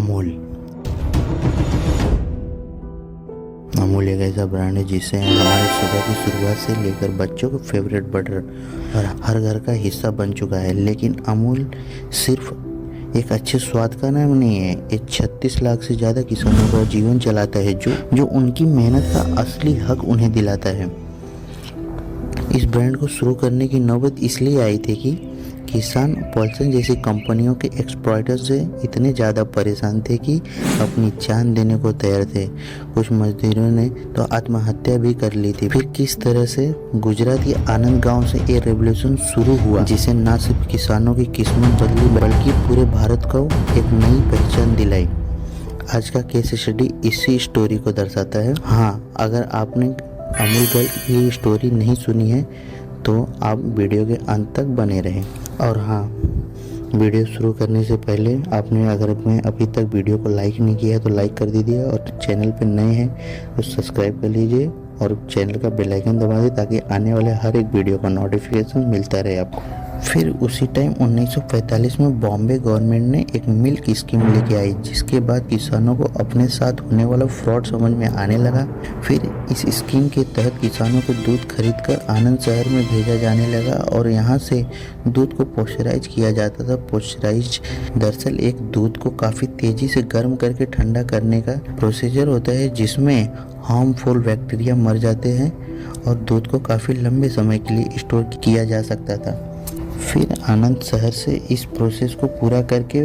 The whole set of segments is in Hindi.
अमूल। अमूल एक ऐसा ब्रांड है जिससे हमारे सुबह की शुरुआत से लेकर बच्चों का फेवरेट बटर और हर घर का हिस्सा बन चुका है। लेकिन अमूल सिर्फ एक अच्छे स्वाद का नाम नहीं है, ये 36 लाख से ज़्यादा किसानों का जीवन चलाता है, जो उनकी मेहनत का असली हक उन्हें दिलाता है। इस ब्रांड को शुरू करने की नौबत इसलिए आई थी कि किसान पॉल्सन जैसी कंपनियों के एक्सप्लॉइटर से इतने ज़्यादा परेशान थे कि अपनी जान देने को तैयार थे। कुछ मजदूरों ने तो आत्महत्या भी कर ली थी। फिर किस तरह से गुजरात के आनंद गांव से ये रेवोल्यूशन शुरू हुआ, जिसे न सिर्फ किसानों की किस्मत बदली बल्कि पूरे भारत को एक नई पहचान दिलाई। आज का केस स्टडी इसी स्टोरी को दर्शाता है। हाँ, अगर आपने अमूल गोल्ड की स्टोरी नहीं सुनी है तो आप वीडियो के अंत तक बने रहें। और हाँ, वीडियो शुरू करने से पहले आपने अगर अभी तक वीडियो को लाइक नहीं किया है तो लाइक कर दीजिए, और चैनल पर नए हैं तो सब्सक्राइब कर लीजिए और चैनल का बेल आइकन दबा दीजिए ताकि आने वाले हर एक वीडियो का नोटिफिकेशन मिलता रहे आपको। फिर उसी टाइम 1945 में बॉम्बे गवर्नमेंट ने एक मिल्क स्कीम लेके आई, जिसके बाद किसानों को अपने साथ होने वाला फ्रॉड समझ में आने लगा। फिर इस स्कीम के तहत किसानों को दूध खरीदकर आनंद शहर में भेजा जाने लगा और यहाँ से दूध को पॉस्चराइज किया जाता था। पॉस्चराइज दरअसल एक दूध को काफ़ी तेज़ी से गर्म करके ठंडा करने का प्रोसीजर होता है, जिसमें हार्मफुल बैक्टीरिया मर जाते हैं और दूध को काफ़ी लंबे समय के लिए स्टोर किया जा सकता था। फिर आनंद शहर से इस प्रोसेस को पूरा करके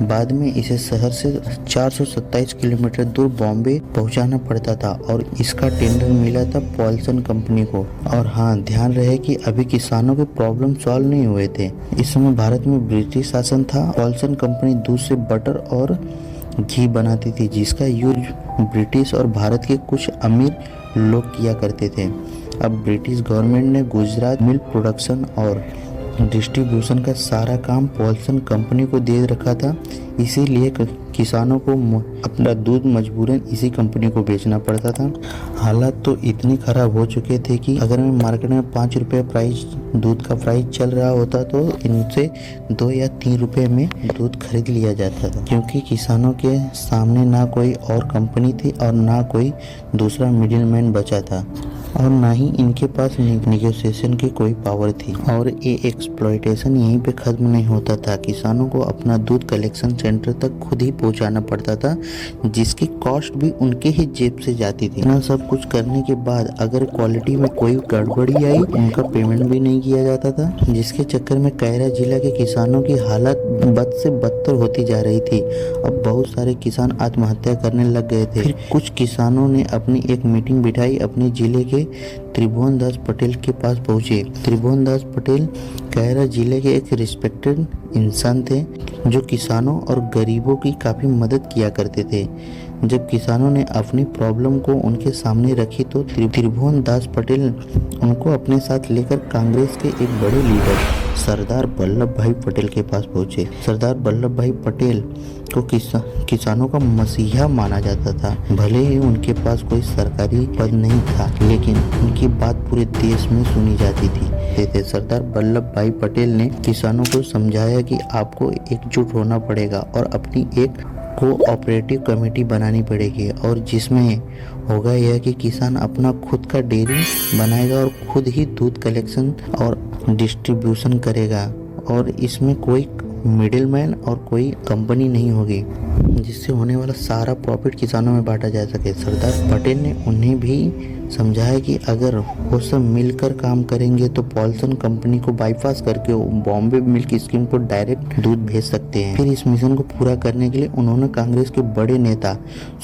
बाद में इसे शहर से 427 किलोमीटर दूर बॉम्बे पहुंचाना पड़ता था और इसका टेंडर मिला था पॉल्सन कंपनी को। और हाँ, ध्यान रहे कि अभी किसानों के प्रॉब्लम सॉल्व नहीं हुए थे। इस समय भारत में ब्रिटिश शासन था। पॉल्सन कंपनी दूध से बटर और घी बनाती थी, जिसका यूज ब्रिटिश और भारत के कुछ अमीर लोग किया करते थे। अब ब्रिटिश गवर्नमेंट ने गुजरात मिल्क प्रोडक्शन और डिस्ट्रीब्यूशन का सारा काम पॉल्सन कंपनी को दे रखा था, इसीलिए किसानों को अपना दूध मजबूरन इसी कंपनी को बेचना पड़ता था। हालात तो इतने खराब हो चुके थे कि अगर मैं मार्केट में 5 रुपये प्राइस दूध का प्राइस चल रहा होता तो इनसे 2 या 3 रुपये में दूध खरीद लिया जाता था, क्योंकि किसानों के सामने ना कोई और कंपनी थी और ना कोई दूसरा मिडिलमैन बचा था और ना ही इनके पास नेगोशिएशन की कोई पावर थी। और ये एक्सप्लॉइटेशन यहीं पे खत्म नहीं होता था। किसानों को अपना दूध कलेक्शन सेंटर तक खुद ही पहुंचाना पड़ता था, जिसकी कॉस्ट भी उनके ही जेब से जाती थी। इतना सब कुछ करने के बाद अगर क्वालिटी में कोई गड़बड़ी आई, उनका पेमेंट भी नहीं किया जाता था, जिसके चक्कर में कायरा जिला के किसानों की हालत बद से बदतर होती जा रही थी। अब बहुत सारे किसान आत्महत्या करने लग गए थे। फिर कुछ किसानों ने अपनी एक मीटिंग बिठाई, अपने जिले के त्रिभुवन दास पटेल के पास पहुंचे। त्रिभुवन दास पटेल कायरा जिले के एक रिस्पेक्टेड इंसान थे, जो किसानों और गरीबों की काफ़ी मदद किया करते थे। जब किसानों ने अपनी प्रॉब्लम को उनके सामने रखी तो त्रिभुवन दास पटेल उनको अपने साथ लेकर कांग्रेस के एक बड़े लीडर सरदार वल्लभ भाई पटेल के पास पहुंचे। सरदार वल्लभ भाई पटेल को किसानों का मसीहा माना जाता था। भले ही उनके पास कोई सरकारी पद नहीं था, लेकिन उनकी बात पूरे देश में सुनी जाती थी। सरदार वल्लभ भाई पटेल ने किसानों को समझाया कि आपको एकजुट होना पड़ेगा और अपनी एक कोऑपरेटिव कमेटी बनानी पड़ेगी, और जिसमें होगा यह कि किसान अपना खुद का डेयरी बनाएगा और खुद ही दूध कलेक्शन और डिस्ट्रीब्यूशन करेगा, और इसमें कोई मिडिलमैन और कोई कंपनी नहीं होगी, जिससे होने वाला सारा प्रॉफिट किसानों में बांटा जा सके। सरदार पटेल ने उन्हें भी समझाया कि अगर वो सब मिलकर काम करेंगे तो पॉल्सन कंपनी को बाईपास करके बॉम्बे मिल्क स्कीम को डायरेक्ट दूध भेज सकते हैं। फिर इस मिशन को पूरा करने के लिए उन्होंने कांग्रेस के बड़े नेता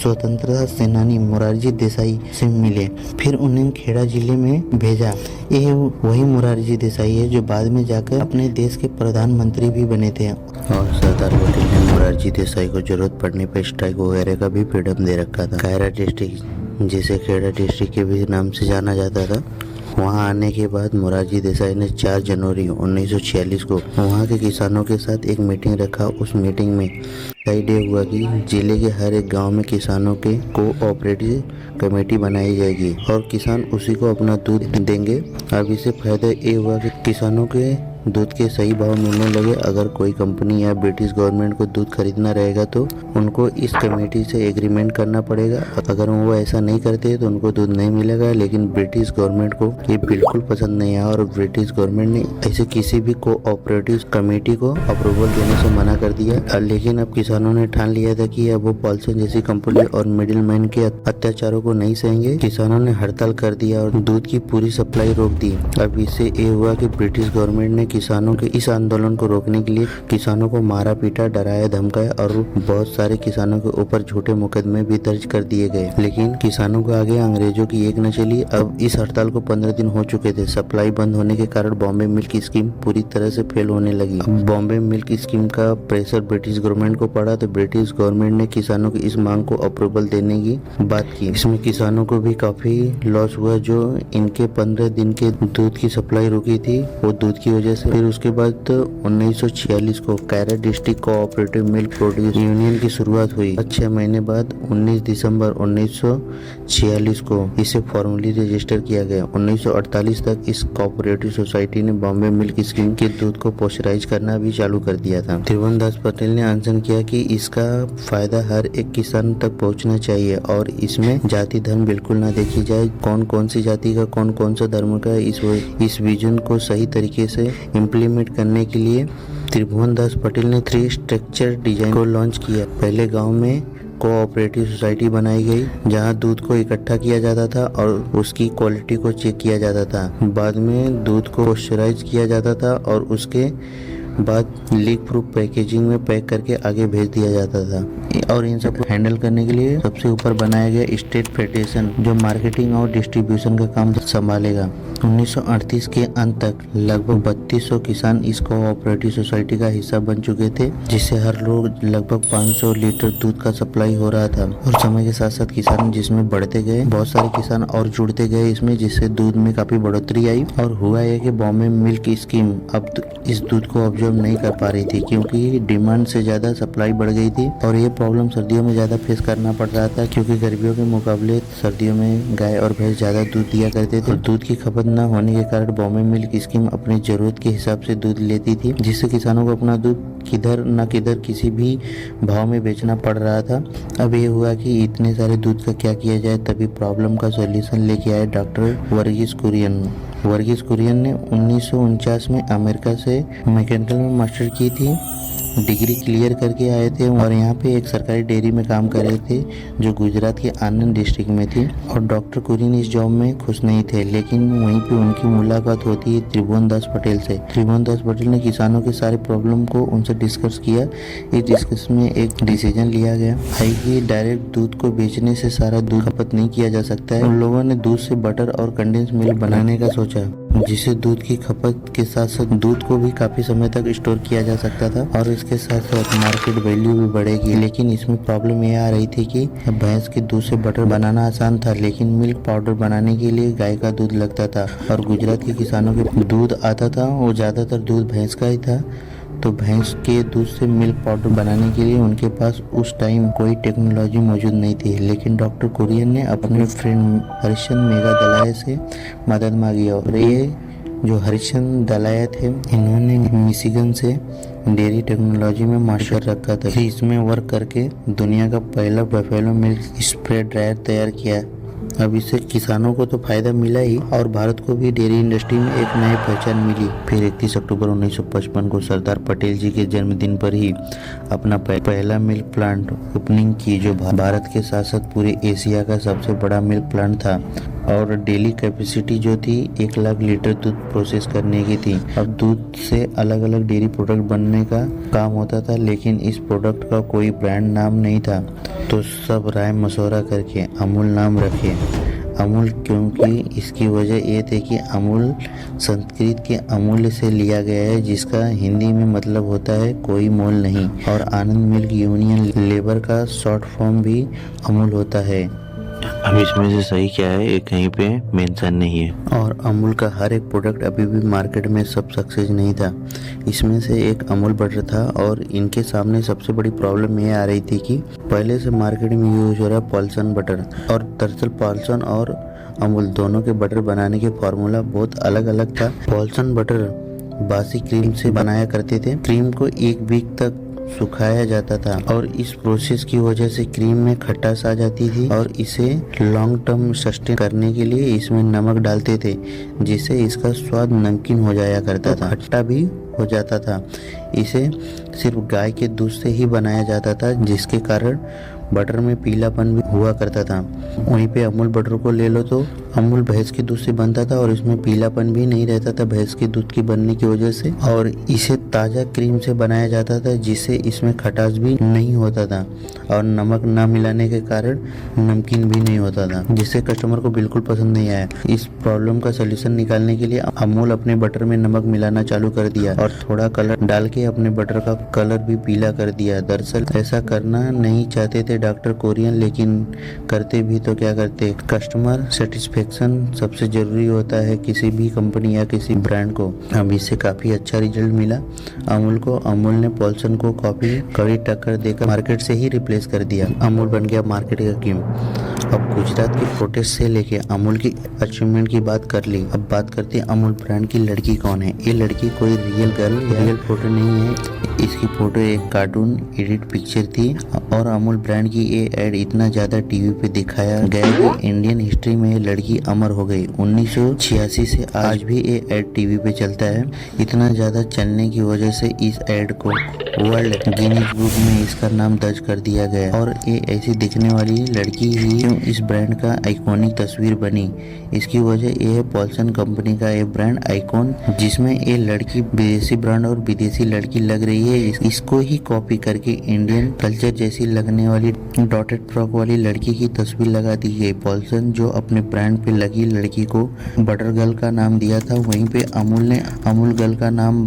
स्वतंत्रता सेनानी मोरारजी देसाई से मिले। फिर उन्हें खेड़ा जिले में भेजा। ये वही मोरारजी देसाई है जो बाद में जाकर अपने देश के प्रधानमंत्री भी बने थे। और सरदार पटेल ने मोरारजी देसाई को जरूरत पड़ने पर स्ट्राइक वगैरह का भी फ्रीडम दे रखा था। कायरा डिस्ट्रिक्ट, जिसे खेड़ा डिस्ट्रिक्ट के भी नाम से जाना जाता था, वहां आने के बाद मोरारजी देसाई ने 4 जनवरी 1946 को वहां के किसानों के साथ एक मीटिंग रखा। उस मीटिंग में तय हुआ कि जिले के हर एक गांव में किसानों के कोऑपरेटिव कमेटी बनाई जाएगी और किसान उसी को अपना दूध देंगे। अब इससे फायदा ये हुआ कि किसानों के दूध के सही भाव मिलने लगे। अगर कोई कंपनी या ब्रिटिश गवर्नमेंट को दूध खरीदना रहेगा तो उनको इस कमेटी से एग्रीमेंट करना पड़ेगा। अगर वो ऐसा नहीं करते तो उनको दूध नहीं मिलेगा। लेकिन ब्रिटिश गवर्नमेंट को ये बिल्कुल पसंद नहीं आया और ब्रिटिश गवर्नमेंट ने ऐसे किसी भी कोऑपरेटिव कमेटी को अप्रूवल देने से मना कर दिया। लेकिन अब किसानों ने ठान लिया था कि अब वो पॉल्सन जैसी कंपनी और मिडिल मैन के अत्याचारों को नहीं सहेंगे। किसानों ने हड़ताल कर दिया और दूध की पूरी सप्लाई रोक दी। अब इससे ये हुआ कि ब्रिटिश गवर्नमेंट ने किसानों के इस आंदोलन को रोकने के लिए किसानों को मारा पीटा, डराया धमकाया और बहुत सारे किसानों के ऊपर झूठे मुकदमे भी दर्ज कर दिए गए। लेकिन किसानों को आगे अंग्रेजों की एक न चली। अब इस हड़ताल को 15 दिन हो चुके थे। सप्लाई बंद होने के कारण बॉम्बे मिल्क स्कीम पूरी तरह से फेल होने लगी। बॉम्बे मिल्क स्कीम का प्रेशर ब्रिटिश गवर्नमेंट को पड़ा तो ब्रिटिश गवर्नमेंट ने किसानों की इस मांग को अप्रूवल देने की बात की। इसमें किसानों को भी काफी लॉस हुआ। जो इनके 15 दिन के दूध की सप्लाई रुकी थी वो दूध की वजह से। फिर उसके बाद 1946 को Kaira district cooperative milk produce union की शुरुआत हुई। 6 महीने बाद 19 दिसंबर 1946 को इसे फॉर्मली रजिस्टर किया गया। 1948 तक इस कोऑपरेटिव सोसाइटी ने बॉम्बे मिल्क स्कीम के दूध को पोस्चराइज करना भी चालू कर दिया था। त्रिभुवनदास पटेल ने अनशन किया कि इसका फायदा हर एक किसान तक पहुंचना चाहिए और इसमें जाति धर्म बिल्कुल ना देखी जाए। कौन कौन सी जाति का, कौन कौन सा धर्म का, इस विजन को सही तरीके से इम्प्लीमेंट करने के लिए त्रिभुवनदास पटेल ने 3 स्ट्रक्चर डिजाइन को लॉन्च किया। पहले गांव में कोऑपरेटिव सोसाइटी बनाई गई जहां दूध को इकट्ठा किया जाता था और उसकी क्वालिटी को चेक किया जाता था। बाद में दूध को पॉस्चराइज किया जाता था और उसके बाद लीक प्रूफ पैकेजिंग में पैक करके आगे भेज दिया जाता था। और इन सबको हैंडल करने के लिए सबसे ऊपर बनाया गया स्टेट फेडरेशन जो मार्केटिंग और डिस्ट्रीब्यूशन का काम संभालेगा। 1938 के अंत तक लगभग 3200 किसान इस कोऑपरेटिव सोसाइटी का हिस्सा बन चुके थे, जिससे हर रोज लगभग 500 लीटर दूध का सप्लाई हो रहा था। और समय के साथ साथ किसान जिसमें बढ़ते गए, बहुत सारे किसान और जुड़ते गए इसमें, जिससे दूध में काफी बढ़ोतरी आई। और हुआ यह कि बॉम्बे मिल्क स्कीम अब इस दूध को ऑब्जर्व नहीं कर पा रही थी क्योंकि डिमांड से ज्यादा सप्लाई बढ़ गई थी। और ये प्रॉब्लम सर्दियों में ज्यादा फेस करना पड़ रहा था क्योंकि गर्मियों के मुकाबले सर्दियों में गाय और भैंस ज्यादा दूध दिया करते थे। दूध की खपत न होने के कारण बॉम्बे मिल्क स्कीम अपनी जरूरत के हिसाब से दूध लेती थी, जिससे किसानों को अपना दूध किधर न किधर किसी भी भाव में बेचना पड़ रहा था। अब ये हुआ कि इतने सारे दूध का क्या किया जाए, तभी प्रॉब्लम का सॉल्यूशन लेके आए डॉक्टर वर्गीस कुरियन। वर्गीस कुरियन ने 1949 में अमेरिका से मैकेनिकल में मास्टर की थी, डिग्री क्लियर करके आए थे और यहाँ पे एक सरकारी डेयरी में काम कर रहे थे जो गुजरात के आनंद डिस्ट्रिक्ट में थी। और डॉक्टर कुरियन इस जॉब में खुश नहीं थे, लेकिन वहीं पे उनकी मुलाकात होती है त्रिभुवनदास पटेल से। त्रिभुवनदास पटेल ने किसानों के सारे प्रॉब्लम को उनसे डिस्कस किया। इस डिस्कस में एक डिसीजन लिया गया है कि डायरेक्ट दूध को बेचने से सारा दूध खपत नहीं किया जा सकता है। उन लोगों ने दूध से बटर और कंडेंस मिल्क बनाने का सोचा, जिससे दूध की खपत के साथ साथ दूध को भी काफी समय तक स्टोर किया जा सकता था और इसके साथ साथ मार्केट वैल्यू भी बढ़ेगी। लेकिन इसमें प्रॉब्लम ये आ रही थी कि भैंस के दूध से बटर बनाना आसान था, लेकिन मिल्क पाउडर बनाने के लिए गाय का दूध लगता था और गुजरात के किसानों के दूध आता था वो ज्यादातर दूध भैंस का ही था। तो भैंस के दूध से मिल्क पाउडर बनाने के लिए उनके पास उस टाइम कोई टेक्नोलॉजी मौजूद नहीं थी। लेकिन डॉक्टर कुरियन ने अपने फ्रेंड हरिश्चंद्र मेघादलाय से मदद मांगी और ये जो हरिश्चंद्र दलाया थे, इन्होंने मिशिगन से डेयरी टेक्नोलॉजी में मास्टर रखा था। इसमें वर्क करके दुनिया का पहला बफेलो मिल्क स्प्रे ड्रायर तैयार किया। अब इससे किसानों को तो फायदा मिला ही और भारत को भी डेयरी इंडस्ट्री में एक नई पहचान मिली। फिर 31 अक्टूबर 1955 को सरदार पटेल जी के जन्मदिन पर ही अपना पहला मिल्क प्लांट ओपनिंग की, जो भारत के साथ साथ पूरे एशिया का सबसे बड़ा मिल्क प्लांट था और डेली कैपेसिटी जो थी 1 लाख लीटर दूध प्रोसेस करने की थी। अब दूध से अलग अलग डेयरी प्रोडक्ट बनने का काम होता था, लेकिन इस प्रोडक्ट का कोई ब्रांड नाम नहीं था, तो सब राय मशवरा करके अमूल नाम रखे। अमूल क्योंकि इसकी वजह ये थी कि अमूल संस्कृत के अमूल्य से लिया गया है, जिसका हिंदी में मतलब होता है कोई मोल नहीं। और आनंद मिल्क यूनियन लेबर का शॉर्ट फॉर्म भी अमूल होता है। अब इसमें से सही क्या है ये कहीं पे मेंशन नहीं है। और अमूल का हर एक प्रोडक्ट अभी भी मार्केट में सब सक्सेस नहीं था। इसमें से एक अमूल बटर था और इनके सामने सबसे बड़ी प्रॉब्लम ये आ रही थी कि पहले से मार्केट में यूज हो रहा है पॉल्सन बटर, और दरअसल पॉल्सन और अमूल दोनों के बटर बनाने के फार्मूला बहुत अलग अलग था। पॉल्सन बटर बासी क्रीम से बनाया करते थे। क्रीम को 1 वीक तक सुखाया जाता था और इस प्रोसेस की वजह से क्रीम में खटास आ जाती थी और इसे लॉन्ग टर्म सस्टेन करने के लिए इसमें नमक डालते थे, जिससे इसका स्वाद नमकीन हो जाया करता था, खट्टा भी हो जाता था। इसे सिर्फ गाय के दूध से ही बनाया जाता था, जिसके कारण बटर में पीलापन भी हुआ करता था। वहीं पे अमूल बटर को ले लो तो अमूल भैंस के दूध से बनता था और इसमें पीलापन भी नहीं रहता था भैंस के दूध की बनने की वजह से, और इसे ताज़ा क्रीम से बनाया जाता था, जिससे इसमें खटास भी नहीं होता था और नमक ना मिलाने के कारण नमकीन भी नहीं होता था, जिससे कस्टमर को बिल्कुल पसंद नहीं आया। इस प्रॉब्लम का सलूशन निकालने के लिए अमूल अपने बटर में नमक मिलाना चालू कर दिया और थोड़ा कलर डाल के अपने बटर का कलर भी पीला कर दिया। दरअसल ऐसा करना नहीं चाहते थे डॉक्टर कोरियन, लेकिन करते भी तो क्या करते। कस्टमर सेटिस्फेक्शन सबसे जरूरी होता है किसी भी कंपनी या किसी ब्रांड को। अब इससे काफी अच्छा रिजल्ट मिला अमूल को। अमूल ने पॉल्सन को कॉफी कड़ी टक्कर देकर मार्केट से ही रिप्लेस कर दिया। अमूल बन गया मार्केट का किंग। अब गुजरात के प्रोटेस्ट से लेके अमूल की अचीवमेंट की बात कर ली, अब बात करते हैं अमूल ब्रांड की लड़की कौन है। ये लड़की कोई रियल गर्ल या रियल फोटो नहीं है, इसकी फोटो एक कार्टून एडिट पिक्चर थी और अमूल ब्रांड की ये एड इतना ज्यादा टीवी पे दिखाया गया कि इंडियन हिस्ट्री में ये लड़की अमर हो गई। 1986 से आज भी ये एड टीवी पे चलता है। इतना ज्यादा चलने की वजह से इस एड को वर्ल्ड गिनीज बुक में इसका नाम दर्ज कर दिया गया और ये ऐसी दिखने वाली लड़की ही इस ब्रांड का आइकॉनिक तस्वीर बनी। इसकी वजह ये है पॉल्सन कंपनी का ये ब्रांड आइकॉन, जिसमें ये लड़की विदेशी ब्रांड और विदेशी लड़की लग रही है। इसको ही कॉपी करके इंडियन कल्चर जैसी लगने वाली डॉटेड फ्रॉक वाली लड़की की तस्वीर लगा दी गई। पॉल्सन जो अपने ब्रांड पे लगी लड़की को बटर गर्ल का नाम दिया था, वहीं पे अमूल ने अमूल गर्ल का नाम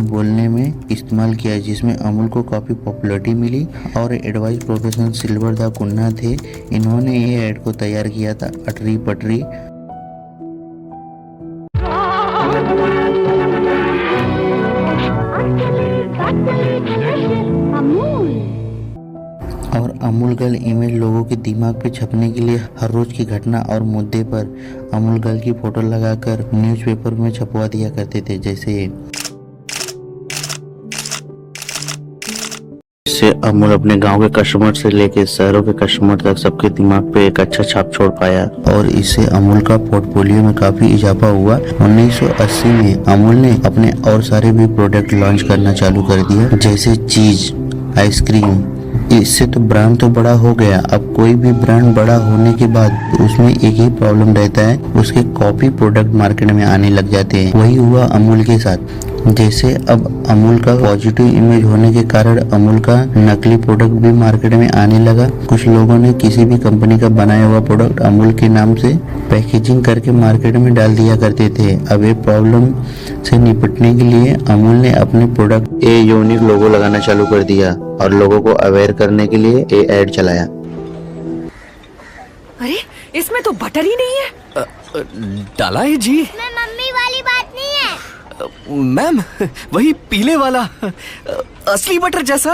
बोलने में इस्तेमाल किया, जिसमें अमूल को काफी पॉपुलैरिटी मिली। और एडवाइस प्रोफेशनल सिल्वर दा कुन्ना थे, इन्होंने ये एड को तैयार किया था। अटरी पटरी और अमूल गर्ल इमेज लोगों के दिमाग पे छपने के लिए हर रोज की घटना और मुद्दे पर अमूल गर्ल की फोटो लगाकर न्यूज़पेपर में छपवा दिया करते थे। जैसे इससे अमूल अपने गांव के कस्टमर से लेके शहरों के कस्टमर तक सबके दिमाग पे एक अच्छा छाप छोड़ पाया और इससे अमूल का पोर्टफोलियो में काफी इजाफा हुआ। 1980 में अमूल ने अपने और सारे भी प्रोडक्ट लॉन्च करना चालू कर दिया, जैसे चीज, आइसक्रीम। इससे तो ब्रांड तो बड़ा हो गया। अब कोई भी ब्रांड बड़ा होने के बाद उसमें एक ही प्रॉब्लम रहता है, उसके कॉपी प्रोडक्ट मार्केट में आने लग जाते हैं। वही हुआ अमूल के साथ। जैसे अब अमूल का पॉजिटिव इमेज होने के कारण अमूल का नकली प्रोडक्ट भी मार्केट में आने लगा। कुछ लोगों ने किसी भी कंपनी का बनाया हुआ प्रोडक्ट अमूल के नाम से पैकेजिंग करके मार्केट में डाल दिया करते थे। अब ये प्रॉब्लम से निपटने के लिए अमूल ने अपने प्रोडक्ट ये यूनिक लोगो लगाना चालू कर दिया और लोगों को अवेयर करने के लिए ये एड चलाया। अरे इसमें तो बटर ही नहीं है। डाला है जी। मैं मम्मी वाली बात नहीं है। मैम वही पीले वाला असली बटर जैसा।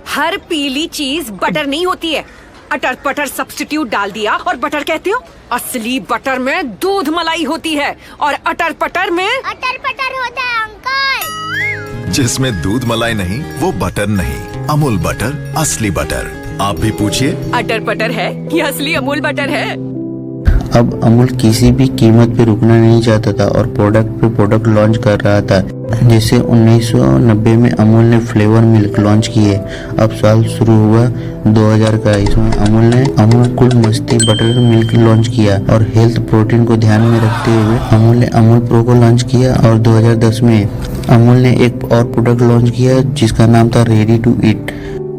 हर पीली चीज बटर नहीं होती है। अटर पटर सब्स्टिट्यूट डाल दिया और बटर कहते हो। असली बटर में दूध मलाई होती है और अटर पटर में अटर पटर होता है अंकल। जिसमें दूध मलाई नहीं वो बटर नहीं। अमूल बटर, असली बटर। आप भी पूछिए, अटर पटर है कि असली अमूल बटर है। अब अमूल किसी भी कीमत पे रुकना नहीं चाहता था और प्रोडक्ट पे प्रोडक्ट लॉन्च कर रहा था। जैसे 1990 में अमूल ने फ्लेवर मिल्क लॉन्च किए। अब साल शुरू हुआ 2000 का, इसमें अमूल ने अमूल कूल मस्ती बटर मिल्क लॉन्च किया और हेल्थ प्रोटीन को ध्यान में रखते हुए अमूल ने अमूल प्रो को लॉन्च किया। और 2010 में अमूल ने एक और प्रोडक्ट लॉन्च किया जिसका नाम था ready to eat.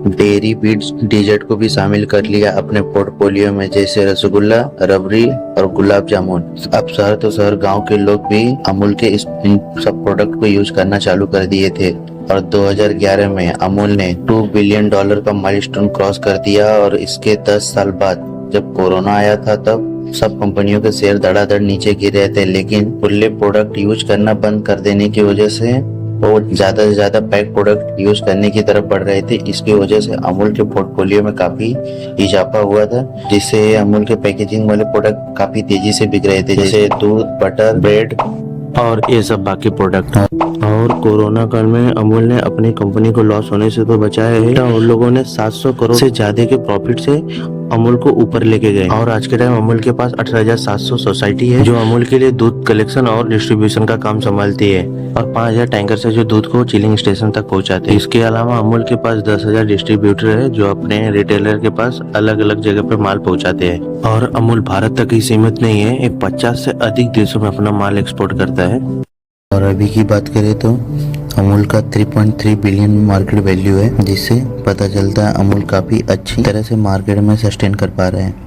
Dairy beats dessert को भी शामिल कर लिया अपने पोर्टफोलियो में, जैसे रसगुल्ला, रबड़ी और गुलाब जामुन। अब शहर तो शहर गांव के लोग भी अमूल के इन सब प्रोडक्ट को यूज करना चालू कर दिए थे। और 2011 में अमूल ने $2 बिलियन का माइलस्टोन क्रॉस कर दिया। और इसके 10 साल बाद जब कोरोना आया था तब सब कंपनियों के शेयर धड़ाधड़ नीचे गिर रहे थे, लेकिन खुले प्रोडक्ट यूज करना बंद कर देने की वजह से वो ज्यादा से ज्यादा पैक प्रोडक्ट यूज करने की तरफ बढ़ रहे थे। इसकी वजह से अमूल के पोर्टफोलियो में काफी इजाफा हुआ था, जिससे अमूल के पैकेजिंग वाले प्रोडक्ट काफी तेजी से बिक रहे थे, जैसे दूध, बटर, ब्रेड, और ये सब बाकी प्रोडक्ट। और कोरोना काल में अमूल ने अपनी कंपनी को लॉस होने से तो बचाया है, उन लोगों ने 700 करोड़ से ज्यादा के प्रॉफिट से अमूल को ऊपर लेके गए। और आज के टाइम अमूल के पास 18,700 सोसाइटी है जो अमूल के लिए दूध कलेक्शन और डिस्ट्रीब्यूशन का काम संभालती है, और 5,000 टैंकर से जो दूध को चिलिंग स्टेशन तक पहुंचाते हैं। इसके अलावा अमूल के पास 10,000 डिस्ट्रीब्यूटर है जो अपने रिटेलर के पास अलग अलग जगह पे माल पहुंचाते हैं। और अमूल भारत तक ही सीमित नहीं है, एक 50 से अधिक देशों में अपना माल एक्सपोर्ट करता है। और अभी की बात करें तो अमूल का 3.3 बिलियन मार्केट वैल्यू है, जिससे पता चलता है अमूल काफी अच्छी तरह से मार्केट में सस्टेन कर पा रहे हैं।